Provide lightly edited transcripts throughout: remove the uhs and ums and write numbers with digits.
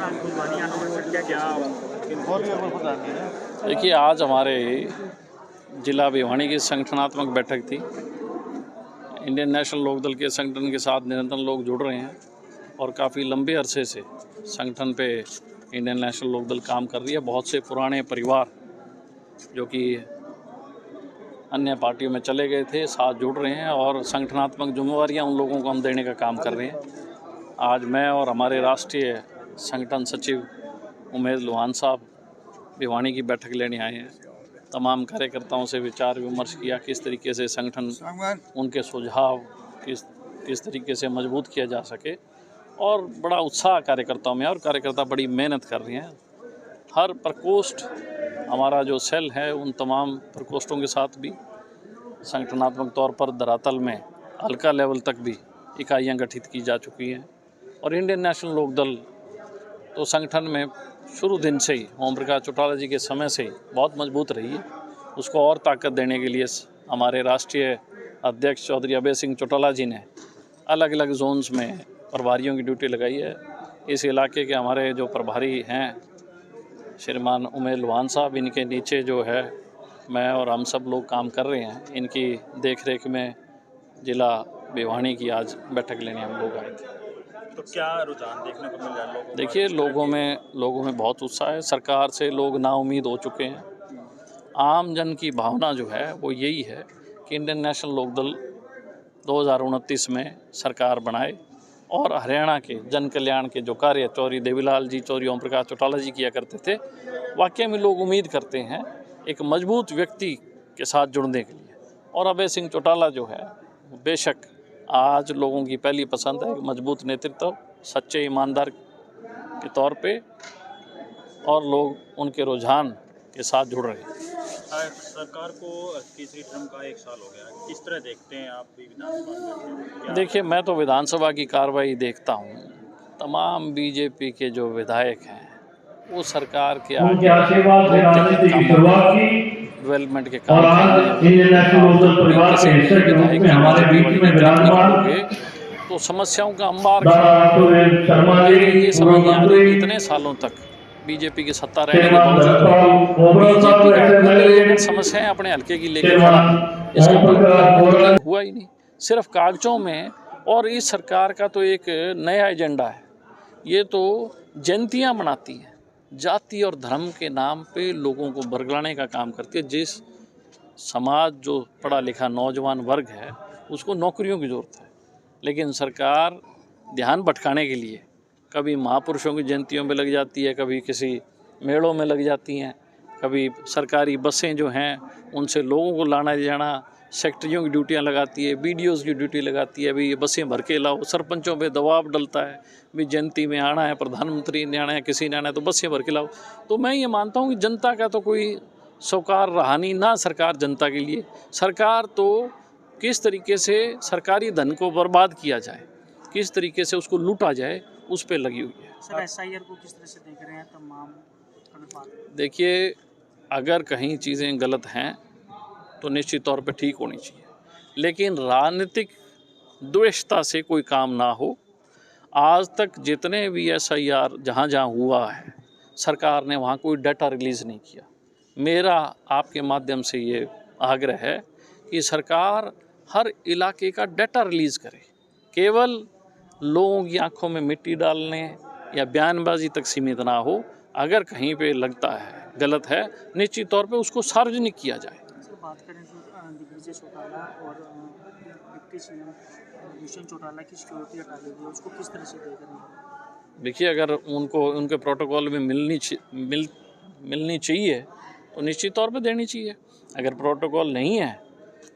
अंकुश वानी एनिवर्सरी क्या देखिए, आज हमारे जिला भिवानी की संगठनात्मक बैठक थी। इंडियन नेशनल लोकदल के संगठन के साथ निरंतर लोग जुड़ रहे हैं और काफ़ी लंबे अरसे से संगठन पे इंडियन नेशनल लोकदल काम कर रही है। बहुत से पुराने परिवार जो कि अन्य पार्टियों में चले गए थे साथ जुड़ रहे हैं और संगठनात्मक जिम्मेवारियां उन लोगों को हम देने का काम कर रहे हैं। आज मैं और हमारे राष्ट्रीय संगठन सचिव उमेश लोहान साहब भिवानी की बैठक लेने आए हैं। तमाम कार्यकर्ताओं से विचार विमर्श किया, किस तरीके से संगठन उनके सुझाव किस तरीके से मजबूत किया जा सके, और बड़ा उत्साह कार्यकर्ताओं में और कार्यकर्ता बड़ी मेहनत कर रहे हैं। हर प्रकोष्ठ हमारा जो सेल है उन तमाम प्रकोष्ठों के साथ भी संगठनात्मक तौर पर धरातल में हल्का लेवल तक भी इकाइयाँ गठित की जा चुकी हैं। और इंडियन नेशनल लोकदल तो संगठन में शुरू दिन से ही ओम प्रकाश चौटाला जी के समय से ही बहुत मजबूत रही है। उसको और ताकत देने के लिए हमारे राष्ट्रीय अध्यक्ष चौधरी अभय सिंह चौटाला जी ने अलग अलग जोन्स में प्रभारियों की ड्यूटी लगाई है। इस इलाके के हमारे जो प्रभारी हैं श्रीमान उमेश लोहान साहब, इनके नीचे जो है मैं और हम सब लोग काम कर रहे हैं। इनकी देखरेख में जिला भिवानी की आज बैठक लेने हम लोग आए थे। तो क्या रुझान देखने को मिल रहा है? देखिए, लोगों में बहुत उत्साह है। सरकार से लोग नाउम्मीद हो चुके हैं। आम जन की भावना जो है वो यही है कि इंडियन नेशनल लोकदल 2029 में सरकार बनाए और हरियाणा के जन कल्याण के जो कार्य चौधरी देवीलाल जी, चौधरी ओम प्रकाश चौटाला जी किया करते थे, वाकई में लोग उम्मीद करते हैं एक मजबूत व्यक्ति के साथ जुड़ने के लिए। और अभय सिंह चौटाला जो है बेशक आज लोगों की पहली पसंद है, एक मजबूत नेतृत्व, सच्चे ईमानदार के तौर पे, और लोग उनके रुझान के साथ जुड़ रहे हैं। सरकार को तीसरी टर्म का 1 साल हो गया, किस तरह देखते हैं आप भी विधानसभा में? देखिए, मैं तो विधानसभा की कार्रवाई देखता हूँ। तमाम बीजेपी के जो विधायक हैं वो सरकार के आगे डेवलपमेंट के काम करेंगे तो समस्याओं का अंबार ये समझ नहीं आ रही कि इतने सालों तक बीजेपी की सत्ता रहने के बावजूद बीजेपी समस्याएं अपने हल्के की लेकर इसका हुआ ही नहीं, सिर्फ कागजों में। और इस सरकार का तो एक नया एजेंडा है, ये तो जयंतियां मनाती है, जाति और धर्म के नाम पे लोगों को बरगलाने का काम करती है। जिस समाज जो पढ़ा लिखा नौजवान वर्ग है उसको नौकरियों की ज़रूरत है, लेकिन सरकार ध्यान भटकाने के लिए कभी महापुरुषों की जयंतियों में लग जाती है, कभी किसी मेलों में लग जाती हैं, कभी सरकारी बसें जो हैं उनसे लोगों को लाना जाना, सेक्रेटरियों की ड्यूटियां लगाती है, बीडीओज़ की ड्यूटी लगाती है। अभी ये बसें भर के लाओ, सरपंचों पे दबाव डलता है, भी जयंती में आना है, प्रधानमंत्री ने आना है, किसी ने आना है तो बसें भर के लाओ। तो मैं ये मानता हूँ कि जनता का तो कोई सौकार रहा नहीं ना सरकार जनता के लिए। सरकार तो किस तरीके से सरकारी धन को बर्बाद किया जाए, किस तरीके से उसको लूटा जाए, उस पर लगी हुई है। सर, SIR को किस तरह से देख रहे हैं तमाम? देखिए, अगर कहीं चीज़ें गलत हैं तो निश्चित तौर पे ठीक होनी चाहिए, लेकिन राजनीतिक द्वेषता से कोई काम ना हो। आज तक जितने भी SIR जहाँ जहाँ हुआ है सरकार ने वहाँ कोई डाटा रिलीज़ नहीं किया। मेरा आपके माध्यम से ये आग्रह है कि सरकार हर इलाके का डाटा रिलीज़ करे, केवल लोगों की आंखों में मिट्टी डालने या बयानबाजी तक सीमित ना हो। अगर कहीं पे लगता है गलत है, निश्चित तौर पे उसको सार्वजनिक किया जाए। बात करें दिग्विजय चौटाला और डिप्टी सीएम दुष्यंत चौटाला की सिक्योरिटी हटा दी गई, उसको किस तरह से देख रहे हैं? देखिए, अगर उनको उनके प्रोटोकॉल में मिलनी चाहिए तो निश्चित तौर पे देनी चाहिए। अगर प्रोटोकॉल नहीं है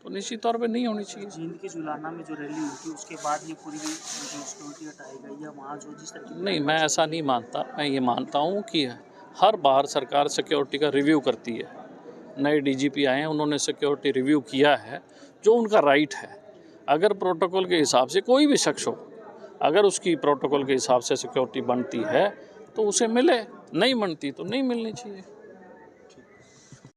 तो निश्चित तौर पे नहीं होनी चाहिए। जींद की जुलाना में जो रैली हुई थी उसके बाद ये पूरी सिक्योरिटी हटाई गई है वहाँ जो जिस तरह नहीं, मैं ऐसा नहीं मानता। मैं ये मानता हूँ कि हर बार सरकार सिक्योरिटी का रिव्यू करती है। नए DGP आए हैं, उन्होंने सिक्योरिटी रिव्यू किया है, जो उनका राइट है। अगर प्रोटोकॉल के हिसाब से कोई भी शख्स हो, अगर उसकी प्रोटोकॉल के हिसाब से सिक्योरिटी बनती है तो उसे मिले, नहीं बनती तो नहीं मिलनी चाहिए।